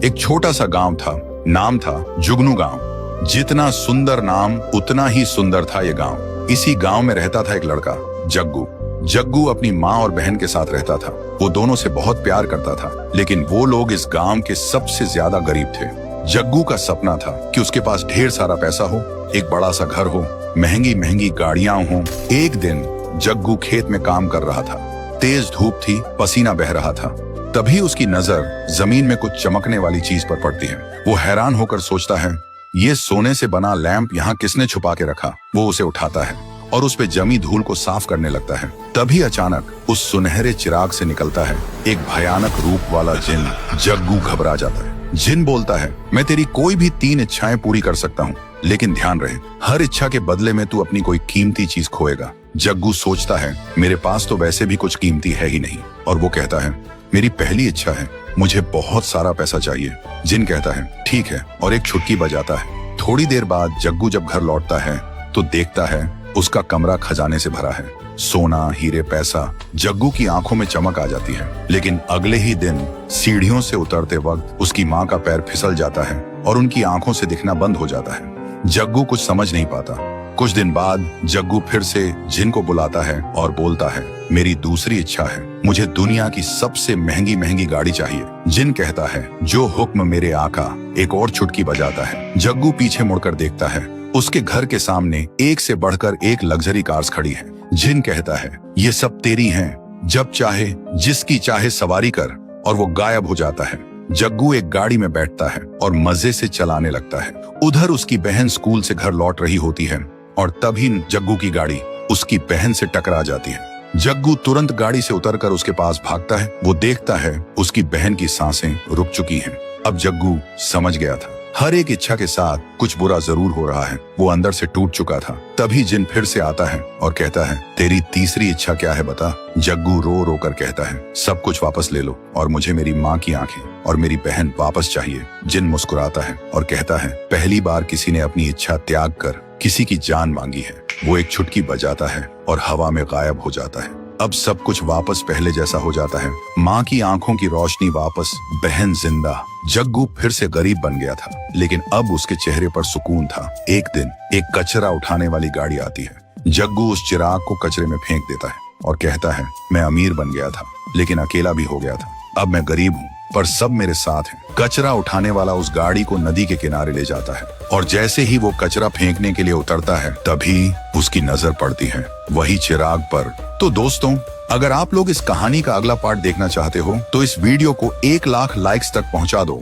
एक छोटा सा गांव था, नाम था जुगनू गांव। जितना सुंदर नाम उतना ही सुंदर था ये गांव। इसी गांव में रहता था एक लड़का, जग्गू। जग्गू अपनी माँ और बहन के साथ रहता था। वो दोनों से बहुत प्यार करता था, लेकिन वो लोग इस गांव के सबसे ज्यादा गरीब थे। जग्गू का सपना था कि उसके पास ढेर सारा पैसा हो, एक बड़ा सा घर हो, महंगी महंगी गाड़ियां हो। एक दिन जग्गू खेत में काम कर रहा था। तेज धूप थी, पसीना बह रहा था। तभी उसकी नजर जमीन में कुछ चमकने वाली चीज पर पड़ती है। वो हैरान होकर सोचता है, ये सोने से बना लैंप यहाँ किसने छुपा के रखा। वो उसे उठाता है और उस पे जमी धूल को साफ करने लगता है। तभी अचानक उस सुनहरे चिराग से निकलता है एक भयानक रूप वाला जिन। जग्गू घबरा जाता है। जिन बोलता है, मैं तेरी कोई भी 3 इच्छाएं पूरी कर सकता हूँ, लेकिन ध्यान रहे, हर इच्छा के बदले में तू अपनी कोई कीमती चीज खोएगा। जग्गू सोचता है, मेरे पास तो वैसे भी कुछ कीमती है ही नहीं। और वो कहता है, मेरी पहली इच्छा है, मुझे बहुत सारा पैसा चाहिए। जिन कहता है, ठीक है, और एक छुटकी बजाता है। थोड़ी देर बाद जग्गू जब घर लौटता है तो देखता है उसका कमरा खजाने से भरा है। सोना, हीरे, पैसा। जग्गू की आंखों में चमक आ जाती है। लेकिन अगले ही दिन सीढ़ियों से उतरते वक्त उसकी माँ का पैर फिसल जाता है और उनकी आंखों से दिखना बंद हो जाता है। जग्गू कुछ समझ नहीं पाता। कुछ दिन बाद जग्गू फिर से जिन को बुलाता है और बोलता है, मेरी दूसरी इच्छा है, मुझे दुनिया की सबसे महंगी महंगी गाड़ी चाहिए। जिन कहता है, जो हुक्म मेरे आका। एक और चुटकी बजाता है। जग्गू पीछे मुड़कर देखता है, उसके घर के सामने एक से बढ़कर एक लग्जरी कार्स खड़ी है। जिन कहता है, ये सब तेरी हैं, जब चाहे जिसकी चाहे सवारी कर। और वो गायब हो जाता है। जग्गू एक गाड़ी में बैठता है और मजे से चलाने लगता है। उधर उसकी बहन स्कूल से घर लौट रही होती है और तभी जग्गू की गाड़ी उसकी बहन से टकरा जाती है। जग्गू तुरंत गाड़ी से उतरकर उसके पास भागता है। वो देखता है उसकी बहन की सांसें रुक चुकी हैं। अब जग्गू समझ गया था, हर एक इच्छा के साथ कुछ बुरा जरूर हो रहा है। वो अंदर से टूट चुका था। तभी जिन फिर से आता है और कहता है, तेरी तीसरी इच्छा क्या है बता। जग्गू रो रो कर कहता है, सब कुछ वापस ले लो और मुझे मेरी माँ की आंखें और मेरी बहन वापस चाहिए। जिन मुस्कुराता है और कहता है, पहली बार किसी ने अपनी इच्छा त्याग कर किसी की जान मांगी है। वो एक छुटकी बजाता है और हवा में गायब हो जाता है। अब सब कुछ वापस पहले जैसा हो जाता है। माँ की आंखों की रोशनी वापस, बहन जिंदा। जग्गू फिर से गरीब बन गया था, लेकिन अब उसके चेहरे पर सुकून था। एक दिन एक कचरा उठाने वाली गाड़ी आती है। जग्गू उस चिराग को कचरे में फेंक देता है और कहता है, मैं अमीर बन गया था, लेकिन अकेला भी हो गया था। अब मैं गरीब हूँ, पर सब मेरे साथ हैं। कचरा उठाने वाला उस गाड़ी को नदी के किनारे ले जाता है और जैसे ही वो कचरा फेंकने के लिए उतरता है, तभी उसकी नजर पड़ती है वही चिराग पर। तो दोस्तों, अगर आप लोग इस कहानी का अगला पार्ट देखना चाहते हो तो इस वीडियो को 1 लाख लाइक्स तक पहुंचा दो।